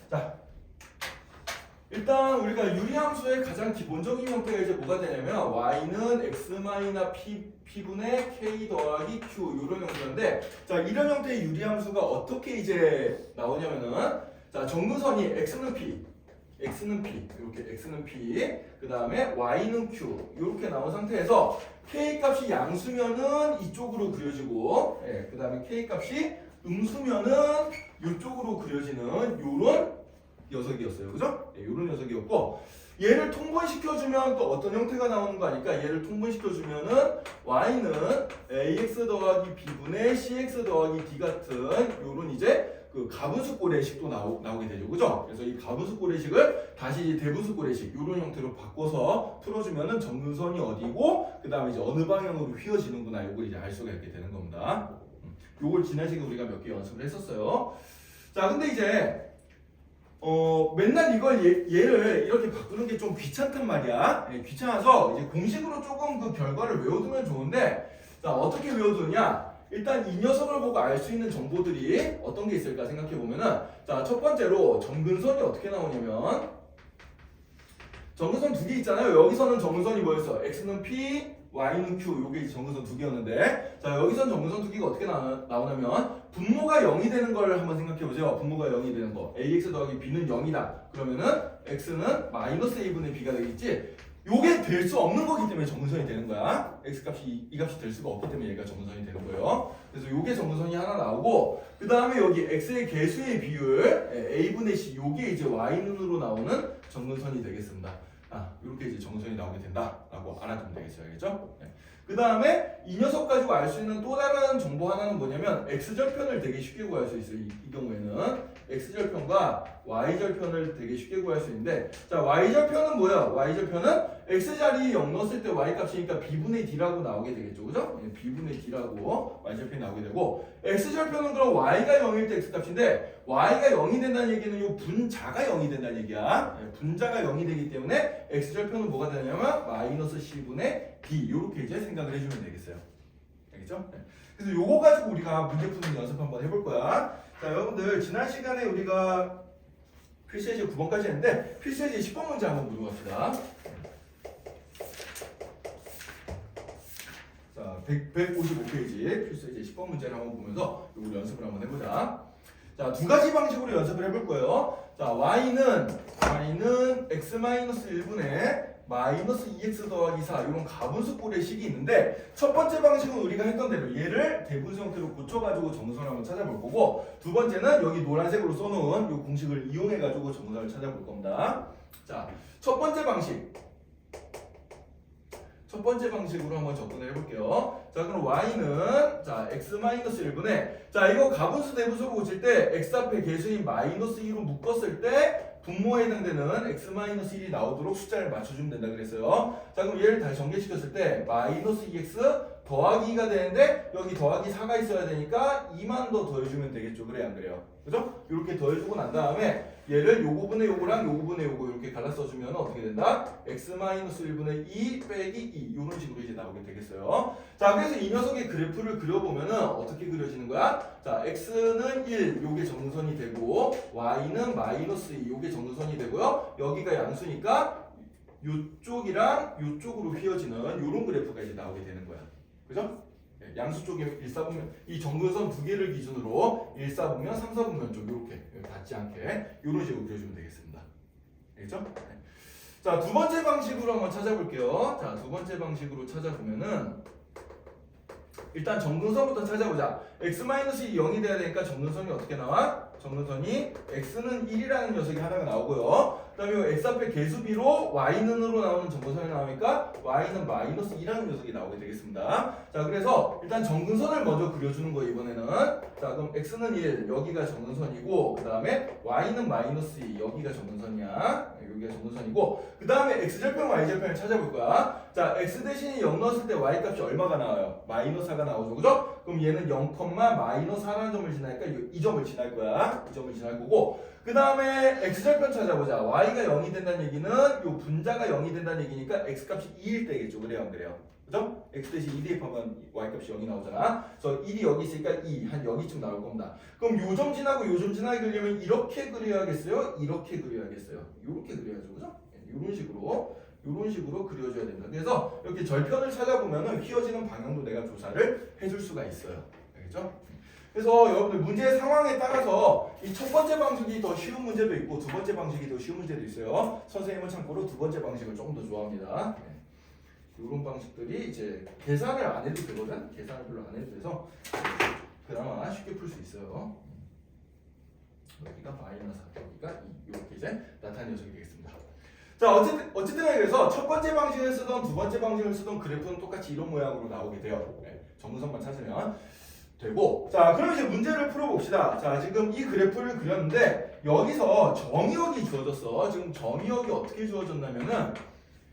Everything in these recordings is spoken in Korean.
자, 일단 우리가 유리함수의 가장 기본적인 형태가 이제 뭐가 되냐면 y는 x-p분의 k 더하기 q 이런 형태인데, 자 이런 형태의 유리함수가 어떻게 이제 나오냐면은, 자 정근선이 x는 p 이렇게 x는 p, 그 다음에 y는 q 이렇게 나온 상태에서 k 값이 양수면은 이쪽으로 그려지고, 그 다음에 k 값이 음수면은 이쪽으로 그려지는 요런 녀석이었어요. 그죠? 요런 녀석이었고, 얘를 통분시켜주면 또 어떤 형태가 나오는 거 아니까, 얘를 통분시켜주면은 y는 ax 더하기 b분의 cx 더하기 d 같은 요런 이제 그 가분수 꼬레식도 나오게 되죠. 그죠? 그래서 이 가분수 꼬레식을 다시 이제 대분수 꼬레식 요런 형태로 바꿔서 풀어주면은 정근선이 어디고, 그 다음에 이제 어느 방향으로 휘어지는구나 요걸 이제 알 수가 있게 되는 겁니다. 요걸 지난 시간에 우리가 몇 개 연습을 했었어요. 자, 근데 이제 맨날 이걸 얘를 이렇게 바꾸는 게 좀 귀찮단 말이야. 귀찮아서 이제 공식으로 조금 그 결과를 외워두면 좋은데, 자 어떻게 외워두냐? 일단 이 녀석을 보고 알 수 있는 정보들이 어떤 게 있을까 생각해 보면은, 자 첫 번째로 정근선이 어떻게 나오냐면, 정근선 두 개 있잖아요. 여기서는 정근선이 뭐였어? x는 p, y는 q. 요게 정근선 두 개였는데, 자 여기선 정근선 두 개가 어떻게 나오냐면, 분모가 0이 되는 걸 한번 생각해 보세요. 분모가 0이 되는 거. ax 더하기 b는 0이다. 그러면은 x는 마이너스 a분의 b가 되겠지. 요게 될 수 없는 거기 때문에 정근선이 되는 거야. x 값이 이 값이 될 수가 없기 때문에 얘가 정근선이 되는 거예요. 그래서 요게 정근선이 하나 나오고, 그 다음에 여기 x의 개수의 비율 a분의 c, 요게 이제 y눈으로 나오는 정근선이 되겠습니다. 이렇게 이제 정근선이 나오게 된다라고 알아두면 되겠어요. 알겠죠? 그 다음에 이 녀석 가지고 알 수 있는 또 다른 정보 하나는 뭐냐면, x절편을 되게 쉽게 구할 수 있어요. 이 경우에는 x절편과 y절편을 되게 쉽게 구할 수 있는데, 자 y절편은 뭐야? y절편은 x자리에 0 넣었을 때 y값이니까 b분의 d라고 나오게 되겠죠. 그죠? b분의 d라고 y절편이 나오게 되고, x절편은 그럼 y가 0일 때 x값인데, y가 0이 된다는 얘기는 요 분자가 0이 된다는 얘기야. 분자가 0이 되기 때문에 x절편은 뭐가 되냐면 마이너스 c분의 d, 이렇게 이제 생각을 해주면 되겠어요. 알겠죠? 그래서 요거 가지고 우리가 문제 푸는 연습 한번 해볼 거야. 자 여러분들, 지난 시간에 우리가 필수예제 9번까지 했는데, 필수예제 10번 문제 한번 보러 갑시다. 자 155페이지 필수예제 10번 문제를 한번 보면서 요거 연습을 한번 해보자. 자, 두 가지 방식으로 연습을 해볼 거예요. 자, y는 x-1분의 마이너스 2x 더하기 4, 이런 가분수 꼬레식이 있는데, 첫 번째 방식은 우리가 했던 대로 얘를 대분수 형태로 고쳐가지고 정근선을 한번 찾아볼 거고, 두 번째는 여기 노란색으로 써놓은 이 공식을 이용해가지고 정근선을 찾아볼 겁니다. 자, 첫 번째 방식으로 한번 접근을 해볼게요. 자, 그럼 y는 자 x-1분의, 자 이거 가분수 대분수로 고칠 때 x 앞에 개수인 마이너스 2로 묶었을 때 분모에 해당되는 x-1이 나오도록 숫자를 맞춰주면 된다 그랬어요. 자 그럼 얘를 다시 전개시켰을 때 마이너스 2x 더하기 2가 되는데, 여기 더하기 4가 있어야 되니까 2만 더 더해주면 되겠죠. 그래 안 그래요? 그죠? 이렇게 더해주고 난 다음에 얘를 요거분의 요거랑 요거분의 요거 이렇게 갈라 써주면 어떻게 된다? x-1분의 2 빼기 2, 이런 식으로 이제 나오게 되겠어요. 자 그래서 이 녀석의 그래프를 그려보면은 어떻게 그려지는 거야? 자 x는 1, 요게 정근선이 되고, y는 마이너스 2, 요게 정근선이 되고요. 여기가 양수니까 요쪽이랑 요쪽으로 휘어지는 요런 그래프가 이제 나오게 되는 거야. 그죠? 양수 쪽에 1사분면, 이 정근선 두 개를 기준으로 1사분면, 3사분면 쪽 이렇게 닿지 않게 이런 식으로 그려주면 되겠습니다. 알겠죠? 자, 두 번째 방식으로 한번 찾아볼게요. 자, 두 번째 방식으로 찾아보면은, 일단 정근선부터 찾아보자. x-2 0이 돼야 되니까 정근선이 어떻게 나와? 정근선이 x는 1이라는 녀석이 하나가 나오고요. 그 다음에 x 앞에 개수비로 y는으로 나오는 정근선이 나오니까 y는 마이너스 2라는 녀석이 나오게 되겠습니다. 자 그래서 일단 정근선을 먼저 그려주는 거예요 이번에는. 자 그럼 x는 1, 여기가 정근선이고, 그 다음에 y는 마이너스 2, 여기가 정근선이야. 여기가 정근선이고, 그 다음에 x절편 y절편을 찾아볼 거야. 자 x 대신에 0 넣었을 때 y 값이 얼마가 나와요? 마이너스 4가 나오죠. 그죠? 그럼 얘는 0, 마이너스 4라는 점을 지나니까 이 점을 지날 거야. 이 점을 지날 거고, 그 그 다음에 x절편 찾아보자. y가 0이 된다는 얘기는 요 분자가 0이 된다는 얘기니까 x값이 2일 때겠죠. 그래요 안 그래요? 그죠? x 대신 2 대입하면 y값이 0이 나오잖아. 그래서 1이 여기 있으니까 2, 한 여기쯤 나올 겁니다. 그럼 요 점 지나고 요 점 지나게 그리려면 이렇게 그려야겠어요? 이렇게 그려야겠어요? 이렇게 그려야죠. 그죠? 이런 식으로 그려줘야 됩니다. 그래서 이렇게 절편을 찾아보면은 휘어지는 방향도 내가 조사를 해줄 수가 있어요. 알겠죠? 그래서 여러분들 문제 상황에 따라서 이 첫 번째 방식이 더 쉬운 문제도 있고 두 번째 방식이 더 쉬운 문제도 있어요. 선생님은 참고로 두 번째 방식을 조금 더 좋아합니다. 이런 방식들이 이제 계산을 안 해도 되거든. 계산을 별로 안 해도 돼서 그나마 쉽게 풀 수 있어요. 여기가 마이너스 4, 여기가 2 이렇게 이제 나타낸 녀석이 되겠습니다. 자 어쨌든 그래서 첫 번째 방식을 쓰던 두 번째 방식을 쓰던 그래프는 똑같이 이런 모양으로 나오게 돼요. 정근선만 찾으면 되고, 자 그럼 이제 문제를 풀어봅시다. 자 지금 이 그래프를 그렸는데 여기서 정의역이 주어졌어. 지금 정의역이 어떻게 주어졌냐면은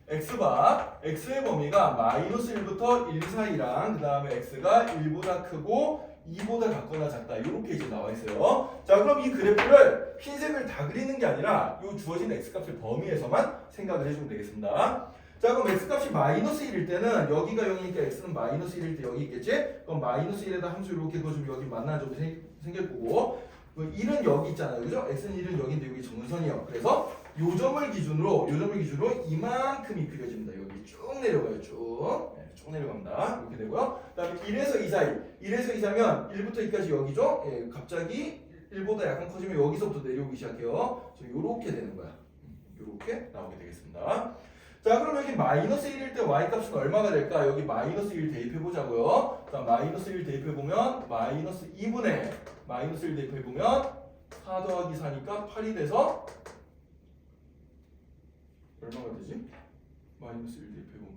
x바 x의 범위가 마이너스 1부터 1 사이랑 그 다음에 x가 1보다 크고 2보다 같거나 작다 이렇게 이제 나와 있어요. 자 그럼 이 그래프를 흰색을 다 그리는 게 아니라 이 주어진 x값의 범위에서만 생각을 해주면 되겠습니다. 자 그럼 x값이 마이너스 1일 때는 여기가 0이니까 x는 마이너스 1일 때 여기 있겠지? 그럼 마이너스 1에다 함수 이렇게 그어주면 여기 만나점이 생길 거고 1은 여기 있잖아요. 그죠? x는 1은 여기인데 여기 정근선이요. 그래서 요 점을 기준으로 이만큼이 그려집니다. 여기 쭉 내려가요. 쭉 내려갑니다. 이렇게 되고요. 그 다음에 1에서 2 사이 1에서 2 사이면 1부터 2까지 여기죠? 갑자기 1보다 약간 커지면 여기서부터 내려오기 시작해요. 이렇게 되는 거야. 이렇게 나오게 되겠습니다. 자 그럼 여기 마이너스 1일 때 y값은 얼마가 될까? 여기 마이너스 1 대입해보자고요. 자 마이너스 1 대입해보면 마이너스 2분의 마이너스 1 대입해보면 4 더하기 4니까 8이 돼서 얼마가 되지? 마이너스 1 대입해보면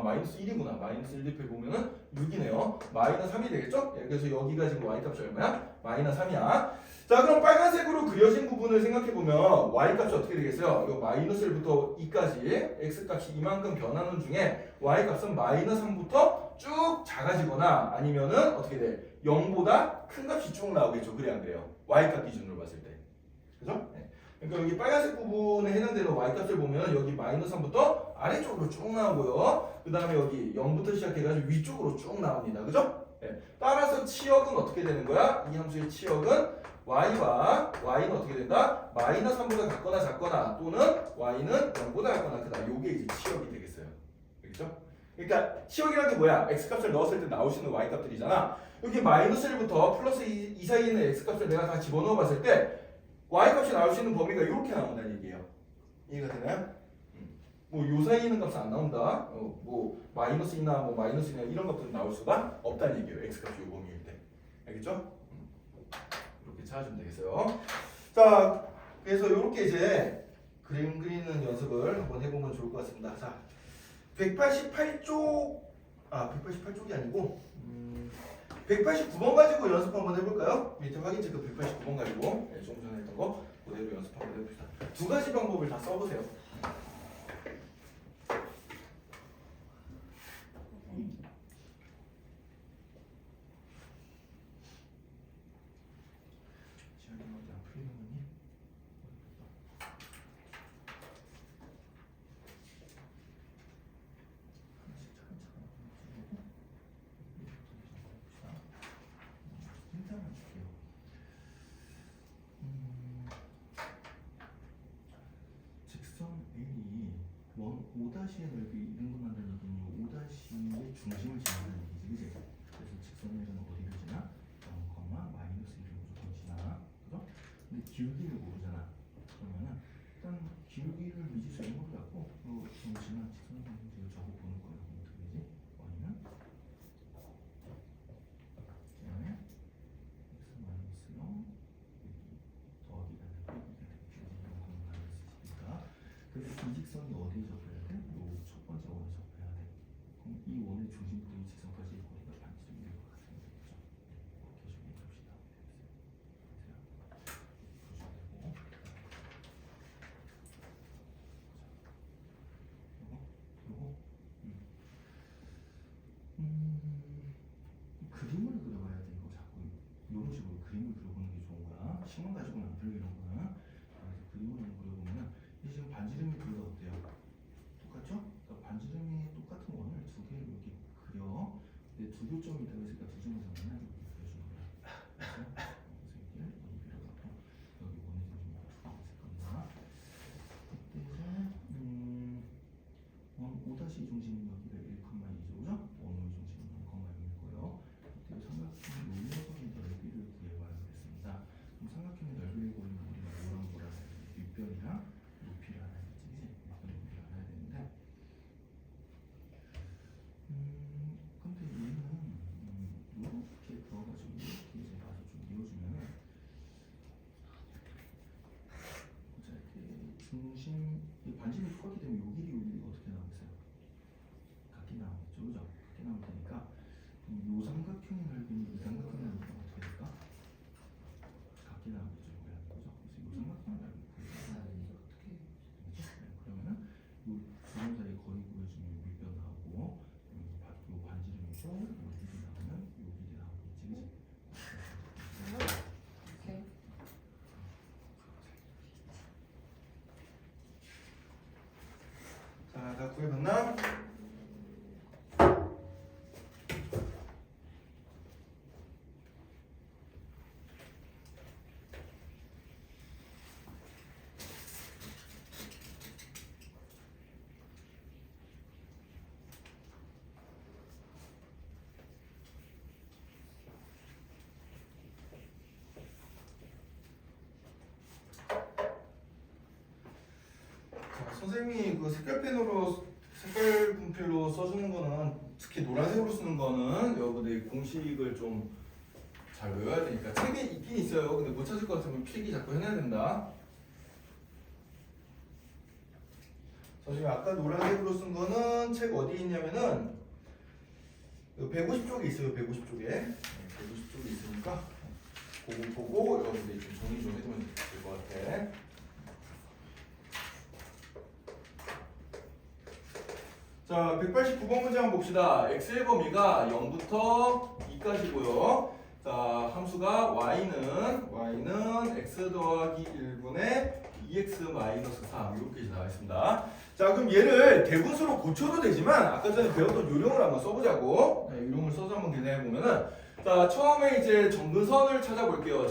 마이너스 1이구나. 마이너스 1 대입해보면은 6이네요. 마이너스 3이 되겠죠? 그래서 여기가 지금 y값이 얼마야? 마이너스 3이야. 자 그럼 빨간색으로 그려진 부분을 생각해보면 y값이 어떻게 되겠어요? 이 마이너스 1부터 2까지 x값이 이만큼 변하는 중에 y값은 마이너스 3부터 쭉 작아지거나 아니면은 어떻게 돼? 0보다 큰 값이 쭉 나오겠죠. 그래 안 그래요? y값 기준으로 봤을 때. 그죠? 그러니까 여기 빨간색 부분에 해당되는 y값을 보면 여기 마이너스 3부터 아래쪽으로 쭉 나오고요. 그 다음에 여기 0부터 시작해가지고 위쪽으로 쭉 나옵니다. 그죠? 따라서 치역은 어떻게 되는 거야? 이 함수의 치역은 y는 어떻게 된다? 마이너스 3보다 같거나 작거나 또는 y는 0보다 같거나 크다. 요게 이제 치역이 되겠어요. 그렇죠? 그러니까 치역이라는 게 뭐야? x값을 넣었을 때 나올 수 있는 y값들이잖아. 여기 마이너스 1부터 플러스 2 사이에 있는 x값을 내가 다 집어넣어 봤을 때 y값이 나올 수 있는 범위가 이렇게 나온다는 얘기예요. 이해가 되나요? 뭐 요 사이에 있는 값은 안 나온다. 뭐 마이너스이나 뭐 마이너스이나 이런 것들은 나올 수가 없다는 얘기예요. x값이 요 범위일 때. 알겠죠? 이렇게 찾아주면 되겠어요. 자, 그래서 이렇게 이제 그림 그리는 연습을 한번 해보면 좋을 것 같습니다. 자, 188쪽이 아니고 189번 가지고 연습 한번 해볼까요? 밑에 확인 체크 189번 가지고 조금 전에 했던 거 그대로 연습 한번 해봅시다. 두 가지 방법을 다 써보세요. 직선 A이 5-의 넓이 이런 거 만드는 얘기는 5-의 중심을 지나는 얘기지, 그지? 그래서 직선 L은 어디를 지나? 0, 마이너스 1을 무조건 지나. 그죠? 근데 기울기를 모르잖아. 그러면은 일단 기울기를 미지수 M으로 갖고 중심은 직선 L을 적어 보는 거예요. 그럼 어떻게 되지? Y는 그다음에 x 마이너스 0 더하기 그래서 이 직선이 어디에 접해야 돼? 요 첫 번째 원에 접해야 돼. 그럼 이 원의 중심부터 이 직선까지 거리가 반지름 이될 것 같으면 되겠죠. 이렇게 해주면 값이 나오게 되겠어요. 보시면 되고. 그림을 그려봐야 돼. 이거 자꾸 이런 식으로 그림을 그려보는 게 좋은 거야. 식만 가지고는 안 풀리는 거야. 반지름이 똑같기 때문에 요 길이가 어떻게 나오겠어요? 같게 나오겠죠, 그죠? 같게 나올 테니까 요 삼각형의 넓이는 이 삼각형의 넓이가 어떻게 될까? 같게 나오겠죠, 그죠? 그래서 요 삼각형의 넓이 그러면은 요 두 점 사이 거리 구해주면 요 밑변 나오고 요 반지름이고 요 길이 나오면 요 길이 나오겠지, 그지? 자, 다 구해봤나? 선생님이 그 색깔 분필로 써주는 거는 특히 노란색으로 쓰는 거는 여러분들이 공식을 좀 잘 외워야 되니까 책에 있긴 있어요. 근데 못 찾을 것 같으면 필기 자꾸 해놔야 된다. 선생님 아까 노란색으로 쓴 거는 책 어디에 있냐면은 150쪽에 있어요. 150쪽에 150쪽에 있으니까 그거 보고 여러분들이 좀 정리 좀 해두면 될 것 같아. 자, 189번 문제 한번 봅시다. x의 범위가 0부터 2까지고요. 자, 함수가 y는 x 더하기 1분의 2x 마이너스 3 이렇게 나와 있습니다. 자, 그럼 얘를 대분수로 고쳐도 되지만 아까 전에 배웠던 요령을 한번 써보자고. 네, 요령을 써서 한번 계산해 보면은 자, 처음에 이제 정근선을 찾아볼게요.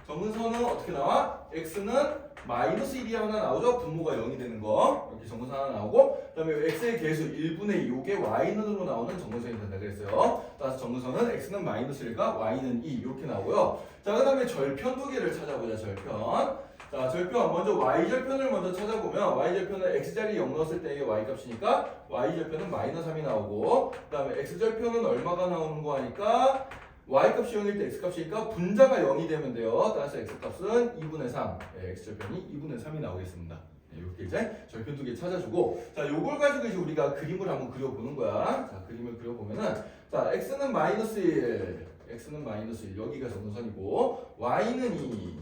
정근선은 어떻게 나와? x는 마이너스 1이 하나 나오죠? 분모가 0이 되는 거. 이렇게 정근선 하나 나오고, 그 다음에 x의 개수 1분의 2, 요게 y는으로 나오는 정근선이 된다 그랬어요. 따라서 정근선은 x는 마이너스 1과 y는 2 이렇게 나오고요. 자, 그 다음에 절편 두 개를 찾아보자. 절편. 자, 절편 먼저 y절편을 먼저 찾아보면 y절편은 x자리 0 넣었을 때의 y값이니까 y절편은 마이너스 3이 나오고, 그 다음에 x절편은 얼마가 나오는 거 하니까 y값이 0일 때 x값이니까 분자가 0이 되면 돼요. 따라서 x값은 2분의 3, x절편이 2분의 3이 나오겠습니다. 이렇게 이제 절편 두 개 찾아주고, 자, 요걸 가지고 이제 우리가 그림을 한번 그려보는 거야. 자, 그림을 그려보면은, 자, x는 마이너스 1, 여기가 정근선이고, y는 2,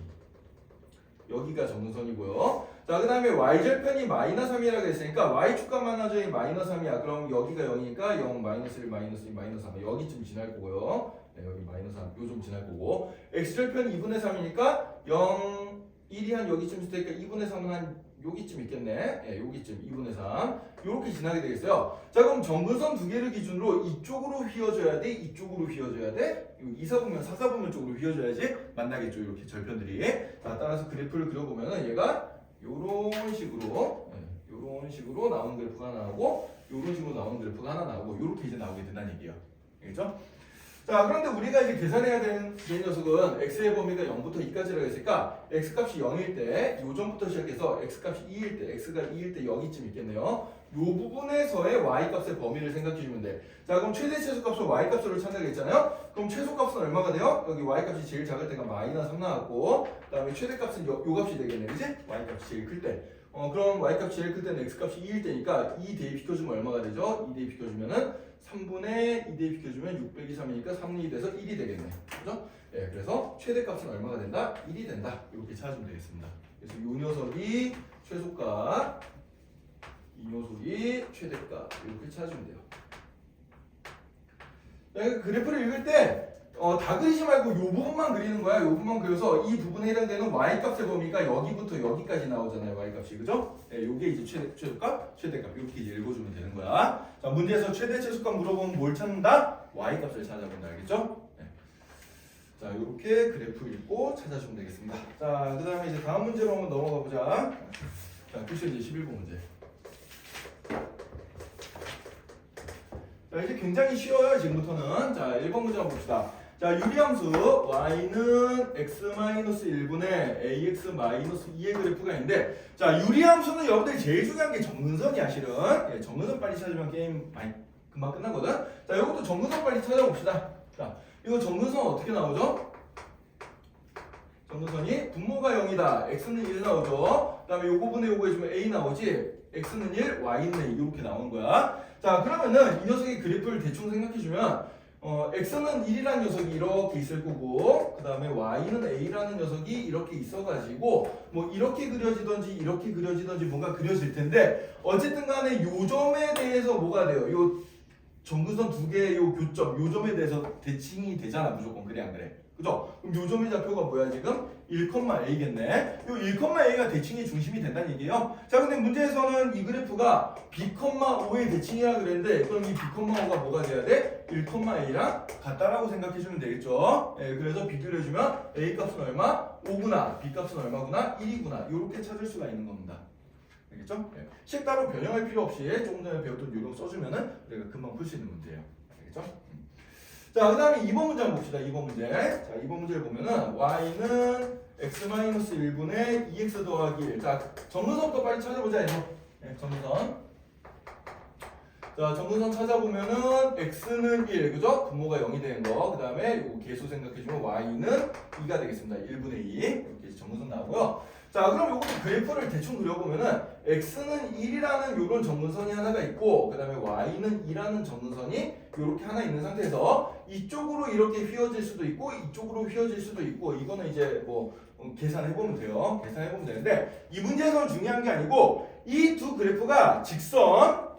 여기가 정근선이고요. 자, 그 다음에 y절편이 마이너스 3이라고 했으니까 y축값만 하죠. 마이너스 3이야. 그럼 여기가 0이니까 0, 마이너스 1, 마이너스 2, 마이너스 3 여기쯤 지날 거고요. 네, 여기 마이너스 3 요좀 지날 거고, x절편이 2분의 3이니까 0, 1이 한 여기쯤 있을 테니까 2분의 3은 한 여기쯤 있겠네. 예, 여기쯤 2분의 3 요렇게 지나게 되겠어요. 자, 그럼 정근선 두 개를 기준으로 이쪽으로 휘어져야 돼? 이쪽으로 휘어져야 돼? 이사분면, 사사분면 쪽으로 휘어져야지 만나겠죠. 이렇게 절편들이. 자, 따라서 그래프를 그려보면은 얘가 요런 식으로 나오는 그래프가 하나 나오고, 요런 식으로 나오는 그래프가 하나 나오고, 요렇게 이제 나오게 된다는 얘기예요. 알겠죠? 자, 그런데 우리가 이제 계산해야 되는 이 녀석은 x의 범위가 0부터 2까지라고 했으니까 x값이 0일 때 요점부터 시작해서 x값이 2일 때, x가 2일 때 여기쯤 있겠네요. 요 부분에서의 y값의 범위를 생각해 주면 돼. 자, 그럼 최대 최소값을 y값으로 찾는다고 했잖아요. 그럼 최소값은 얼마가 돼요? 여기 y값이 제일 작을 때가 마이너스 3 나왔고, 그 다음에 최대값은 요 값이 되겠네, 그지? y값이 제일 클 때. 그럼 y값이 제일 클 때는 x값이 2일 때니까 2 대입시켜주면 얼마가 되죠? 2 대입시켜주면은 3분의 2 대입시켜주면 6 빼기 3이니까 3이 돼서 1이 되겠네. 그죠? 예, 그래서 최대값은 얼마가 된다? 1이 된다. 이렇게 찾으면 되겠습니다. 그래서 이 녀석이 최소값, 이 녀석이 최대값 이렇게 찾으면 돼요. 자, 그래프를 읽을 때 다 그리지 말고 이 부분만 그리는 거야. 이 부분만 그려서 이 부분에 해당되는 y값의 범위가 여기부터 여기까지 나오잖아요. y값이. 그죠? 네, 요게 이제 최소값, 최대값 이렇게 이제 읽어주면 되는 거야. 자, 문제에서 최대 최소값 물어보면 뭘 찾는다? y값을 찾아본다. 알겠죠? 네. 자, 이렇게 그래프 읽고 찾아주면 되겠습니다. 자, 그 다음에 이제 다음 문제로 한번 넘어가 보자. 자, 큐션 이제 11번 문제. 자, 이제 굉장히 쉬워요. 지금부터는. 자, 1번 문제 한번 봅시다. 자, 유리함수 y는 x-1분의 ax-2의 그래프가 있는데, 자, 유리함수는 여러분들 제일 중요한 게 정근선이야, 실은. 예, 정근선 빨리 찾으면 게임 많이 금방 끝나거든. 자, 이것도 정근선 빨리 찾아봅시다. 자, 이거 정근선 어떻게 나오죠? 정근선이 분모가 0이다. x는 1 나오죠. 그 다음에 요거 분의 요거 해주면 a 나오지. x는 1, y는 a 이렇게 나오는 거야. 자 그러면은 이 녀석의 그래프를 대충 생각해주면 x는 1이라는 녀석이 이렇게 있을 거고 그 다음에 y는 a라는 녀석이 이렇게 있어가지고 뭐 이렇게 그려지던지 뭔가 그려질 텐데 어쨌든 간에 요 점에 대해서 뭐가 돼요? 요 정근선 두 개의 요 교점, 요 점에 대해서 대칭이 되잖아 무조건. 그래 안 그래? 그죠? 그럼 요 점의 좌표가 뭐야 지금? 1,a겠네. 요 1,a가 대칭의 중심이 된다는 얘기예요. 자 근데 문제에서는 이 그래프가 b,5의 대칭이라 그랬는데 그럼 이 b,5가 뭐가 돼야 돼? 1,a랑 같다라고 생각해주면 되겠죠. 예, 그래서 비교를 해주면 a 값은 얼마? 5구나. b 값은 얼마구나? 1이구나. 이렇게 찾을 수가 있는 겁니다. 알겠죠? 예. 식 따로 변형할 필요 없이 조금 전에 배웠던 요령 써주면은 우리가 금방 풀 수 있는 문제예요. 알겠죠? 자, 그 다음에 2번 문제 한번 봅시다. 2번 문제. 자, 2번 문제를 보면은 y는 x-1분의 2x 더하기 1. 자, 정근선부터 빨리 찾아보자. 이거. 네, 정근선. 자, 정근선 찾아보면은 x는 1, 그죠? 분모가 0이 되는 거. 그 다음에 요 개수 생각해주면 y는 2가 되겠습니다. 1분의 2. 이렇게 정근선 나오고요. 자, 그럼 요거 그래프를 대충 그려보면은 x는 1이라는 요런 정근선이 하나가 있고 그 다음에 y는 2라는 정근선이 요렇게 하나 있는 상태에서 이쪽으로 이렇게 휘어질 수도 있고 이쪽으로 휘어질 수도 있고 이거는 이제 뭐 계산해보면 돼요. 계산해보면 되는데 이 문제에서는 중요한 게 아니고 이 두 그래프가 직선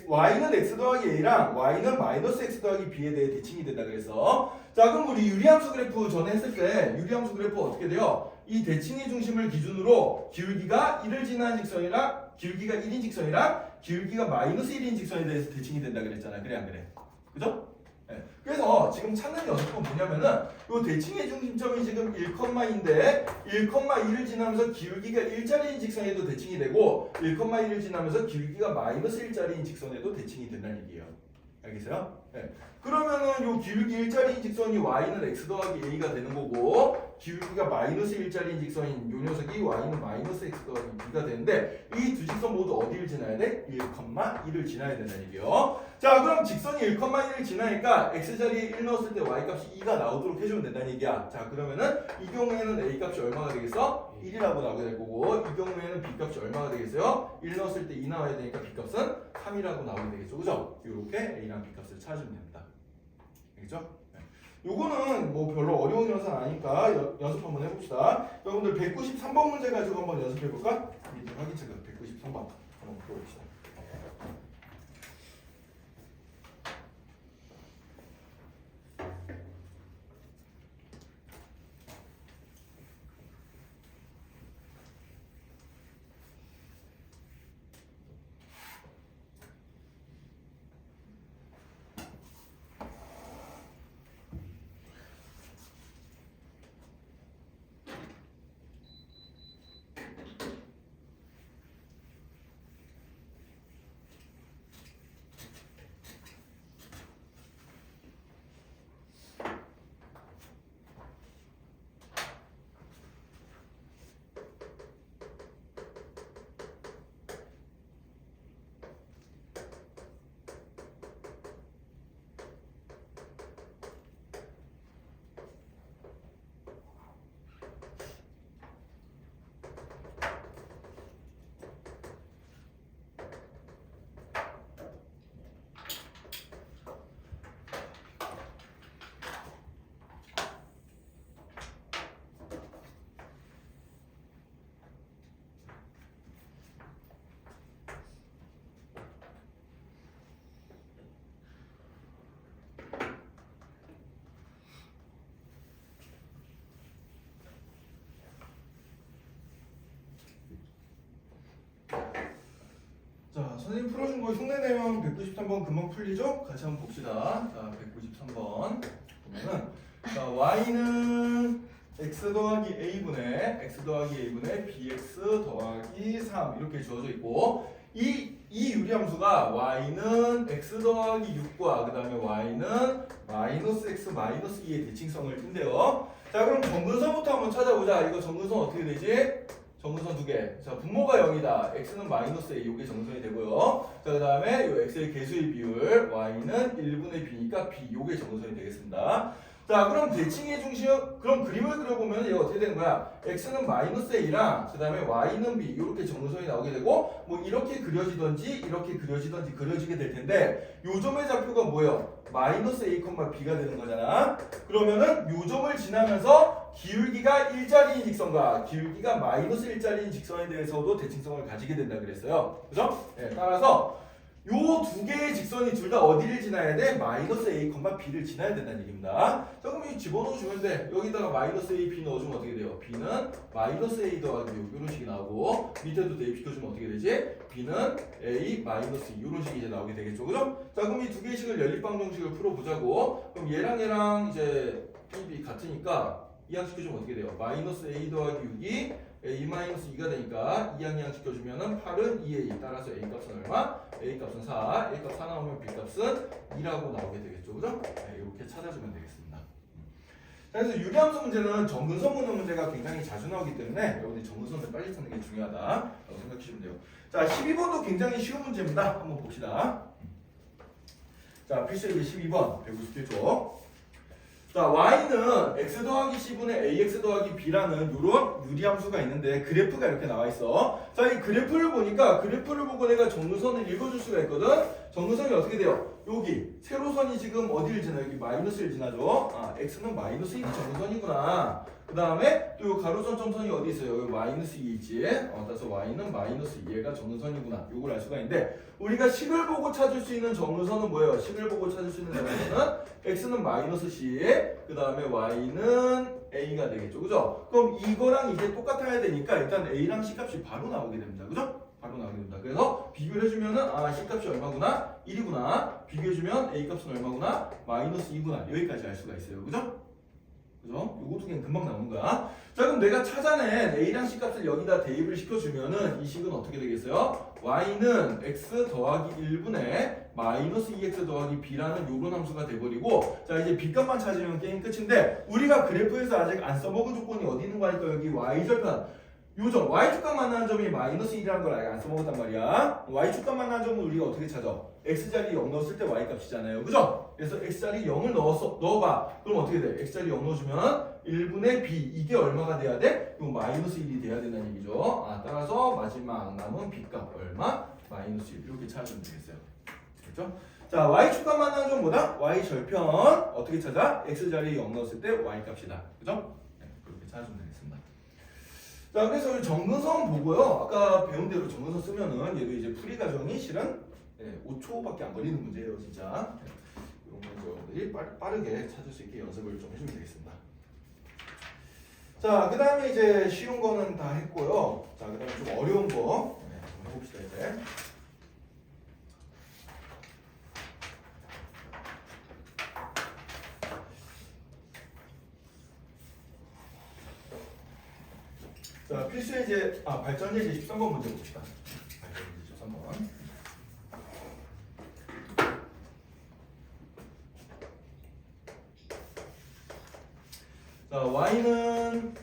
y는 x 더하기 a랑 y는 마이너스 x 더하기 b에 대해 대칭이 된다 그래서 자 그럼 우리 유리함수 그래프 전에 했을 때 유리함수 그래프 어떻게 돼요? 이 대칭의 중심을 기준으로 기울기가 1을 지나는 직선이랑 기울기가 1인 직선이랑 기울기가 마이너스 1인 직선에 대해서 대칭이 된다 그랬잖아요. 그래 안 그래? 그죠? 네. 그래서 지금 찾는 녀석은 뭐냐면은 요 대칭의 중심점이 지금 1,2인데 1,1을 지나면서 기울기가 1짜리인 직선에도 대칭이 되고 1,1을 지나면서 기울기가 마이너스 1짜리인 직선에도 대칭이 된다는 얘기예요. 알겠어요? 네. 그러면은 요 기울기 1짜리인 직선이 y는 x 더하기 a가 되는 거고 기울기가 마이너스 1짜리인 직선인 요 녀석이 y는 마이너스 x 더하기 b가 되는데 이 두 직선 모두 어디를 지나야 돼? 1,1을 지나야 된다는 얘기예요. 자 그럼 직선이 1,1을 지나니까 x자리에 1 넣었을 때 y값이 2가 나오도록 해주면 된다는 얘기야. 자 그러면은 이 경우에는 a값이 얼마가 되겠어? 1이라고 나오게 될 거고 이 경우에는 b값이 얼마가 되겠어요? 1 넣었을 때 2 나와야 되니까 b값은 3이라고 나오게 되겠죠. 그죠? 이렇게 a랑 b값을 찾으면 됩니다. 알겠죠? 네. 요거는 뭐 별로 어려운 연산 아니까 연습 한번 해봅시다. 여러분들 193번 문제 가지고 한번 연습해볼까? 밑에 확인책은 193번 한번 풀어봅시다. 자, 선생님 풀어준 거 흉내 내면 193번 금방 풀리죠? 같이 한번 봅시다. 자, 193번 보면은 자, y는 x 더하기 a분의 bx 더하기 3 이렇게 주어져 있고 이 유리함수가 y는 x 더하기 6과 그 다음에 y는 마이너스 x 마이너스 2의 대칭성을 띈대요. 자, 그럼 정근선부터 한번 찾아보자. 이거 정근선 어떻게 되지? 정근선 두 개. 자, 분모가 0이다. x는 마이너스 a, 요게 정근선이 되고요. 자, 그 다음에 요 x의 개수의 비율, y는 1분의 b니까 b, 요게 정근선이 되겠습니다. 자, 그럼 대칭의 중심, 그럼 그림을 그려보면 얘가 어떻게 되는 거야? x는 마이너스 a랑 그 다음에 y는 b 이렇게 정근선이 나오게 되고 뭐 이렇게 그려지던지 이렇게 그려지던지 그려지게 될 텐데 요 점의 좌표가 뭐예요? 마이너스 a, b가 되는 거잖아. 그러면은 요 점을 지나면서 기울기가 일자리인 직선과 기울기가 마이너스 일자리인 직선에 대해서도 대칭성을 가지게 된다 그랬어요. 그죠? 네, 따라서 요 두 개의 직선이 둘 다 어디를 지나야 돼? 마이너스 a, b를 지나야 된다는 얘기입니다. 자, 그럼 이 집어넣어주면 돼. 여기다가 마이너스 a, b 넣어주면 어떻게 돼요? b는 마이너스 a 더하기 6 이런 식이 나오고 밑에도 대입시켜주면 어떻게 되지? b는 a 마이너스 2 이런 식이 이제 나오게 되겠죠. 그죠? 자, 그럼 이 두 개의 식을 연립방정식을 풀어보자고. 그럼 얘랑 이제 b 같으니까 이항시켜주면 어떻게 돼요? 마이너스 a 더하기 6이 a 마이너스 2가 되니까 이항 시켜주면은 8은 2a 따라서 a 값은 얼마? a 값은 4, a 값 4 나오면 b 값은 2라고 나오게 되겠죠, 그죠? 네, 이렇게 찾아주면 되겠습니다. 그래서 유리함수 문제는 정근선 문제 문제가 굉장히 자주 나오기 때문에 여러분들이 정근선을 빨리 찾는 게 중요하다라고 생각하시면 돼요. 자, 12번도 굉장히 쉬운 문제입니다. 한번 봅시다. 자, 필수예기 12번 150개죠. 자, y는 x 더하기 c분의 ax 더하기 b라는 이런 유리함수가 있는데 그래프가 이렇게 나와 있어. 자, 이 그래프를 보니까 그래프를 보고 내가 정근선을 읽어줄 수가 있거든. 정근선이 어떻게 돼요? 여기 세로선이 지금 어디를 지나요? 여기 마이너스를 지나죠. 아, x는 마이너스 2이 정근선이구나. 그 다음에 또 이 가로선 점선이 어디 있어요? 여기 마이너스 2 있지. 따라서 y는 마이너스 2얘가 정근선이구나. 요걸 알 수가 있는데 우리가 식을 보고 찾을 수 있는 정근선은 뭐예요? 식을 보고 찾을 수 있는 정근선은 x는 마이너스 c, 그 다음에 y는 a가 되겠죠. 그죠? 그럼 이거랑 이게 똑같아야 되니까 일단 a랑 c 값이 바로 나오게 됩니다. 그죠? 바로 나오게 됩니다. 그래서 비교를 해주면은 아, c 값이 얼마구나? 1이구나. 비교해주면 a 값은 얼마구나? 마이너스 2구나. 여기까지 알 수가 있어요. 그죠? 그죠? 요거 두 개는 금방 나오는 거야. 자, 그럼 내가 찾아낸 a랑 c 값을 여기다 대입을 시켜주면은 이 식은 어떻게 되겠어요? y는 x 더하기 1분의 마이너스 2x 더하기 b라는 요런 함수가 돼버리고 자, 이제 b 값만 찾으면 게임 끝인데 우리가 그래프에서 아직 안 써먹은 조건이 어디 있는 거니까 여기 y절편 요점 y축값 만나는 점이 마이너스 1이라는 걸 아예 안 써먹었단 말이야. y축값 만나는 점은 우리가 어떻게 찾아? x자리 0 넣었을 때 y값이잖아요. 그죠? 그래서 x자리 0을 넣어봐. 그럼 어떻게 돼? x자리 0 넣어주면 1분의 b 이게 얼마가 돼야 돼? 이거 마이너스 1이 돼야 된다는 얘기죠. 아, 따라서 마지막 남은 b값 얼마? 마이너스 1 이렇게 찾으면 되겠어요. 됐죠? 자, y축값 만나는 점 뭐다? y절편 어떻게 찾아? x자리 0 넣었을 때 y값이다. 그죠? 네, 그렇게 찾아주면 되겠습니다. 자, 그래서 정근선 보고요. 아까 배운 대로 정근선 쓰면은 얘도 이제 풀이 과정이 실은 5초밖에 안 걸리는 문제예요, 진짜. 이런 거 여러분들이 빠르게 찾을 수 있게 연습을 좀 해주면 되겠습니다. 자, 그 다음에 이제 쉬운 거는 다 했고요. 자, 그 다음에 좀 어려운 거 한번 해봅시다, 이제. 자, 필수 예제, 발전 예제 13번 문제 봅시다. 발전 예제 13번. 자, y는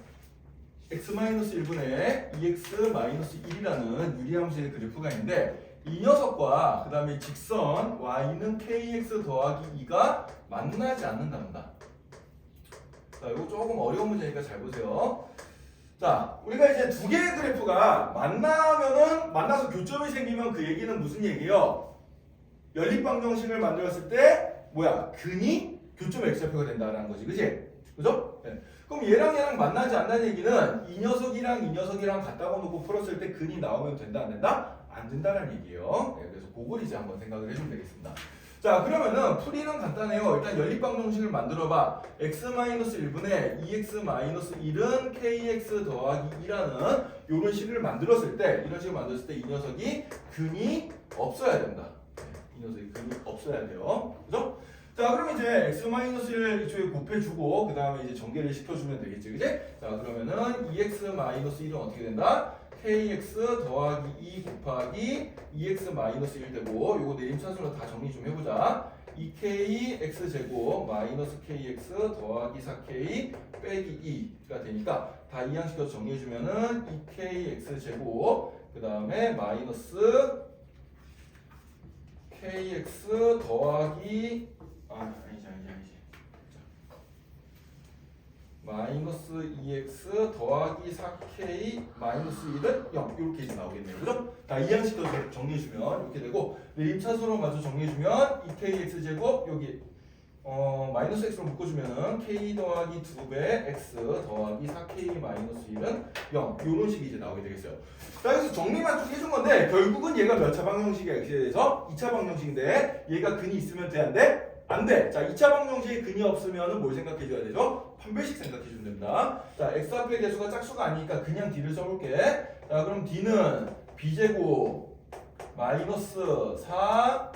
x-1분의 2x-1이라는 유리함수의 그래프가 있는데 이 녀석과 그 다음에 직선 y는 kx 더하기 2가 만나지 않는답니다. 자, 이거 조금 어려운 문제니까 잘 보세요. 자, 우리가 이제 두 개의 그래프가 만나서 교점이 생기면 그 얘기는 무슨 얘기예요? 연립방정식을 만들었을 때 뭐야? 근이 교점 x좌표가 된다는 거지, 그지? 그죠? 네. 그럼 얘랑 만나지 않는 얘기는 이 녀석이랑 갖다가 놓고 풀었을 때 근이 나오면 된다, 안 된다? 안 된다는 얘기예요. 네, 그래서 그걸 이제 한번 생각을 해주면 되겠습니다. 자, 그러면은 풀이는 간단해요. 일단 연립방정식을 만들어봐. x-1분의 2x-1은 kx 더하기 2라는 이런 식을 만들었을 때 이 녀석이 근이 없어야 된다. 이 녀석이 근이 없어야 돼요. 그죠? 자, 그럼 이제 x-1을 이쪽에 곱해주고 그 다음에 이제 전개를 시켜주면 되겠지, 그지? 자, 그러면은 2x-1은 어떻게 된다? kx 더하기 2 곱하기 2x-1 되고 요거 내림차순으로 다 정리 좀 해보자. 2k x제곱 마이너스 kx 더하기 4k 빼기 2가 되니까 다 이항시켜서 정리해주면은 2k x제곱 그 다음에 마이너스 kx 더하기 아니지 마이너스 2x 더하기 4k 마이너스 1은 0 이렇게 이제 나오겠네요. 그죠? 자, 이 양식도 정리해주면 이렇게 되고 1차수로 마저 정리해주면 2kx 제곱 여기 마이너스 x로 묶어주면은 k 더하기 2배 x 더하기 4k 마이너스 1은 0 이런 식이 이제 나오게 되겠어요. 자, 그래서 정리만 쭉 해준 건데 결국은 얘가 몇 차 방정식의 x에 대해서 2차 방정식인데 얘가 근이 있으면 돼 안 돼? 안 돼. 자, 2차 방정식에 근이 없으면은 뭘 생각해 줘야 되죠? 판별식 생각해 주면 됩니다. 자, x 앞의 개수가 짝수가 아니니까 그냥 d를 써볼게. 자, 그럼 d는 b제곱 마이너스 4ac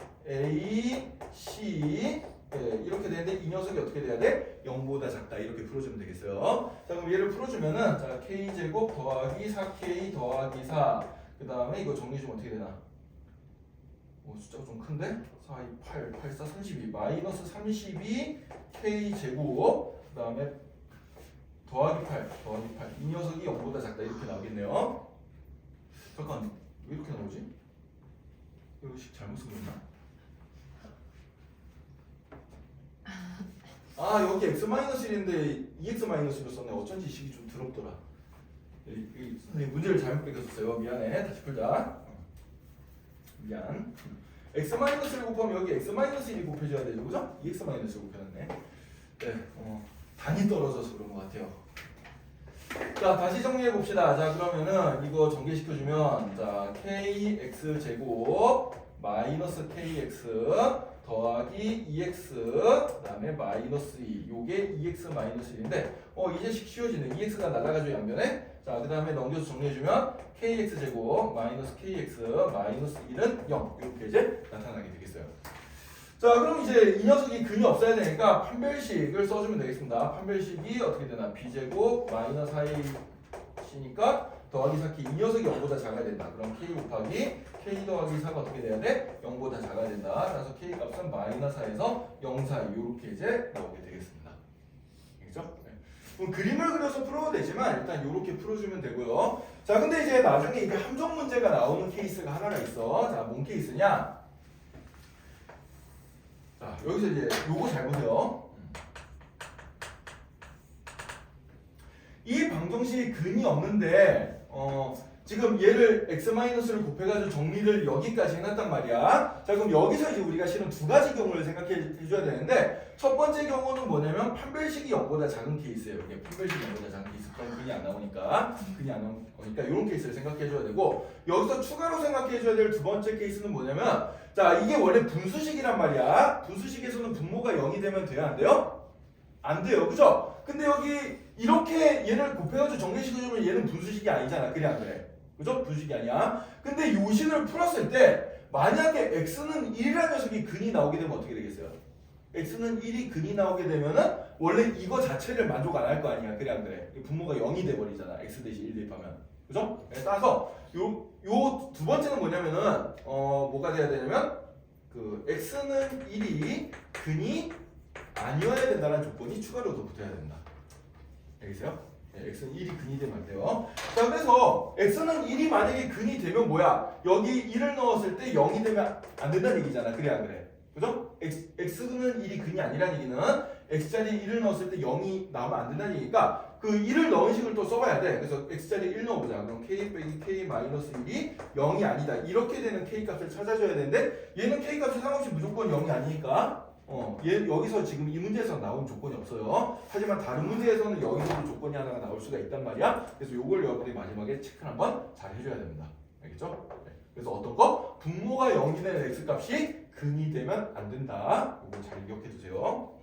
이렇게 되는데 이 녀석이 어떻게 돼야 돼? 0보다 작다 이렇게 풀어주면 되겠어요. 자, 그럼 얘를 풀어주면은 자 k제곱 더하기 4k 더하기 4 그 다음에 이거 정리해주면 어떻게 되나? 숫자가 좀 큰데? 4, 2, 8, 8, 4, 32 마이너스 32 k제곱 그 다음에 더하기 8 더하기 8 이 녀석이 0보다 작다 이렇게 나오겠네요. 잠깐 왜 이렇게 나오지? 이거 식 잘못 쓴 건가? 아, 여기 x-1인데 2x-1로 썼네. 어쩐지 식이 좀 더럽더라. 선생님 문제를 잘못 빼겼었어요. 미안해. 다시 풀자. 미안. x-1을 곱하면 여기 x-1이 곱해줘야 되죠. 그죠? 2x-을 곱해놨네. 네, 단이 떨어져서 그런 것 같아요. 자, 다시 정리해 봅시다. 자, 그러면은 이거 전개시켜주면 자 kx 제곱 마이너스 kx 더하기 2x 그 다음에 마이너스 2 요게 2x 마이너스 1인데 이제 식 쉬워지네. 2x가 날아가죠 양변에. 자, 그 다음에 넘겨서 정리해주면 kx 제곱 마이너스 kx 마이너스 1은 0 이렇게 이제 나타나게 되겠어요. 자, 그럼 이제 이 녀석이 근이 없어야 되니까 판별식을 써주면 되겠습니다. 판별식이 어떻게 되나? b제곱 마이너스 4ac니까 더하기 4k 이 녀석이 0보다 작아야 된다. 그럼 k 곱하기 k 더하기 4가 어떻게 돼야 돼? 0보다 작아야 된다. 그래서 k 값은 마이너스 4에서 0, 4 이렇게 이제 나오게 되겠습니다. 알겠죠? 네. 그럼 그림을 그려서 풀어도 되지만 일단 이렇게 풀어주면 되고요. 자, 근데 이제 나중에 이게 함정 문제가 나오는 케이스가 하나가 있어. 자, 뭔 케이스냐? 자, 여기서 이제 요거 잘 보세요. 이 방정식이 근이 없는데 지금 얘를 x-를 곱해가지고 정리를 여기까지 해놨단 말이야. 자, 그럼 여기서 이제 우리가 실은 두 가지 경우를 생각해줘야 되는데 첫 번째 경우는 뭐냐면 판별식이 0보다 작은 케이스예요. 이게 판별식이 0보다 작은 케이스. 그럼 근이 안 나오니까 이런 케이스를 생각해줘야 되고 여기서 추가로 생각해줘야 될 두 번째 케이스는 뭐냐면 자, 이게 원래 분수식이란 말이야. 분수식에서는 분모가 0이 되면 돼요? 안 돼요? 안 돼요. 그죠? 근데 여기 이렇게 얘를 곱해가지고 정리시켜주면 얘는 분수식이 아니잖아. 그래 안 그래? 그죠? 분수식이 아니야. 근데 요 식을 풀었을 때 만약에 x는 1이라는 녀석이 근이 나오게 되면 어떻게 되겠어요? x는 1이 근이 나오게 되면은 원래 이거 자체를 만족 안 할 거 아니야. 그래 안 그래? 분모가 0이 돼버리잖아. x 대신 1 대입하면. 그죠? 따라서 요 두 번째는 뭐냐면은 뭐가 돼야 되냐면 그 x는 1이 근이 아니어야 된다는 조건이 추가로 더 붙어야 된다. 알겠어요? 네, x는 1이 근이 되면 안 돼요. 자, 그래서 x는 1이 만약에 근이 되면 뭐야? 여기 1을 넣었을 때 0이 되면 안 된다는 얘기잖아. 그래 안 그래? 그죠? x는 1이 근이 아니라는 얘기는 x자리에 1을 넣었을 때 0이 나오면 안 된다는 얘기니까 그 1을 넣은 식을 또 써봐야 돼. 그래서 x자리에 1 넣어보자. 그럼 k 빼기 k 마이너스 1이 0이 아니다. 이렇게 되는 k 값을 찾아줘야 되는데 얘는 k 값이 상관없이 무조건 0이 아니니까 얘 여기서 지금 이 문제에서 나온 조건이 없어요. 하지만 다른 문제에서는 여기서도 조건이 하나가 나올 수가 있단 말이야. 그래서 요걸 여러분이 마지막에 체크를 한번 잘 해줘야 됩니다. 알겠죠? 네. 그래서 어떤 거? 분모가 0이 되는 x 값이 근이 되면 안 된다. 이거 잘 기억해 두세요.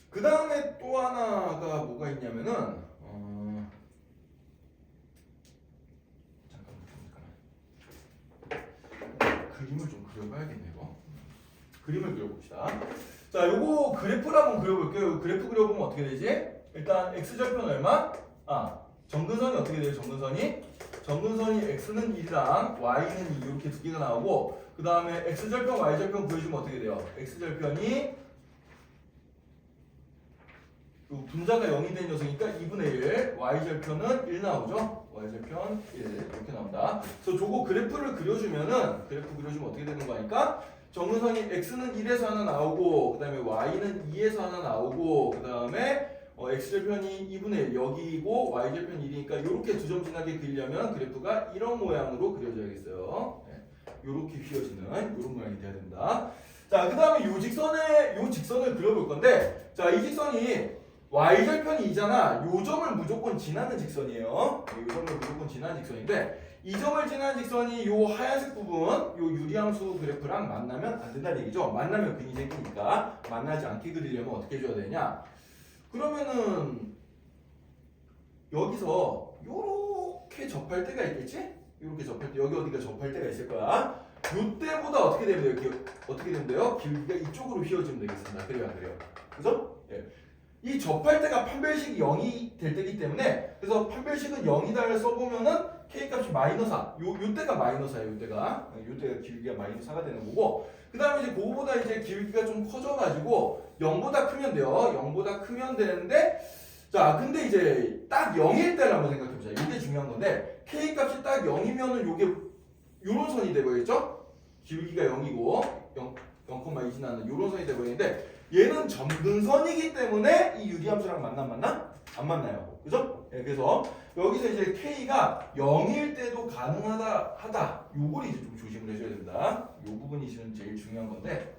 그 다음에 또 하나가 뭐가 있냐면은 그림을 좀 그려봐야겠네요. 그림을 그려봅시다. 자, 요거 그래프를 한번 그려볼게요. 그래프 그려보면 어떻게 되지? 일단 x절편 얼마? 정근선이 어떻게 돼요? 정근선이 x는 1이랑 y는 2 이렇게 두 개가 나오고 그 다음에 x절편 y절편 구해주면 어떻게 돼요? x절편이 분자가 0이 된 녀석이니까 2분의 1 y절편은 1 나오죠? y절편 1 이렇게 나온다. 그래서 저거 그래프를 그려주면은 그래프 그려주면 어떻게 되는 거니까 정근선이 x는 1에서 하나 나오고 그 다음에 y는 2에서 하나 나오고 그 다음에 x절편이 2분의 1 여기고 y절편 1이니까 이렇게 두 점 지나게 그리려면 그래프가 이런 모양으로 그려져야겠어요. 이렇게 휘어지는 이런 모양이 돼야 됩니다. 자, 그 다음에 요 직선을 그려볼 건데, 자, 이 직선이 y절편이 2잖아. 요 점을 무조건 지나는 직선이에요. 요 점을 무조건 지나는 직선인데, 이 점을 지나는 직선이 요 하얀색 부분, 요 유리함수 그래프랑 만나면 안 된다는 얘기죠. 만나면 근이 생기니까 만나지 않게 그리려면 어떻게 해줘야 되냐? 그러면은 여기서 요렇게 접할 때가 있겠지? 요렇게 접할 때, 여기 어디가 접할 때가 있을 거야. 요때보다 어떻게 되면 돼요? 어떻게 되면 돼요? 기울기가 이쪽으로 휘어지면 되겠습니다. 그래요, 안 그래요? 그죠? 예. 이 접할 때가 판별식이 0이 될 때이기 때문에, 그래서 판별식은 0이다를 써보면은 k 값이 마이너스 4. 요때가 마이너스 4예요, 요때가 기울기가 마이너스 4가 되는 거고, 그 다음에 이제 그거보다 이제 기울기가 좀 커져가지고 0보다 크면 돼요. 0보다 크면 되는데, 자, 근데 이제 딱 0일 때를 한번 생각해보자. 이게 중요한 건데, k 값이 딱 0이면은 요게 요런 선이 되버리겠죠? 기울기가 0이고 0,2 지나는 요런 선이 되버리는데, 얘는 점근선이기 때문에 이 유리함수랑 만나? 안 만나요. 그죠? 네, 그래서 여기서 이제 k가 0일 때도 가능하다. 요걸 이제 좀 조심을 해줘야 됩니다. 요 부분이 지금 제일 중요한 건데,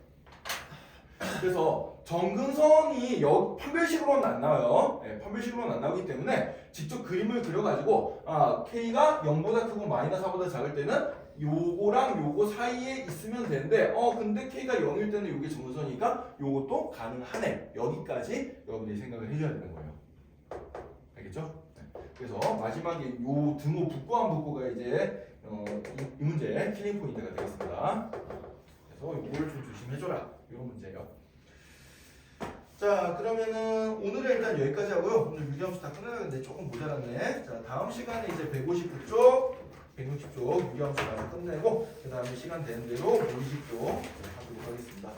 그래서 정근선이 판별식으로는 안 나와요. 네, 판별식으로는 안 나오기 때문에 직접 그림을 그려가지고 k가 0보다 크고 마이너스 4보다 작을 때는 요거랑 요거 사이에 있으면 되는데 근데 k가 0일 때는 요게 정근선이니까 요것도 가능하네. 여기까지 여러분들이 생각을 해줘야 되는 거예요. 알겠죠? 네. 그래서 마지막에 요 등호 붙고 안 붙고가 이제 이 문제 킬링 포인트가 되겠습니다. 그래서 요거를 좀 조심해줘라. 이런 문제예요. 자, 그러면은 오늘은 일단 여기까지 하고요. 오늘 유리함수 다 끝내는데 조금 모자랐네. 자, 다음 시간에 이제 159쪽, 160쪽 유리함수 다 끝내고 그 다음에 시간 되는 대로 50쪽 하도록 하겠습니다.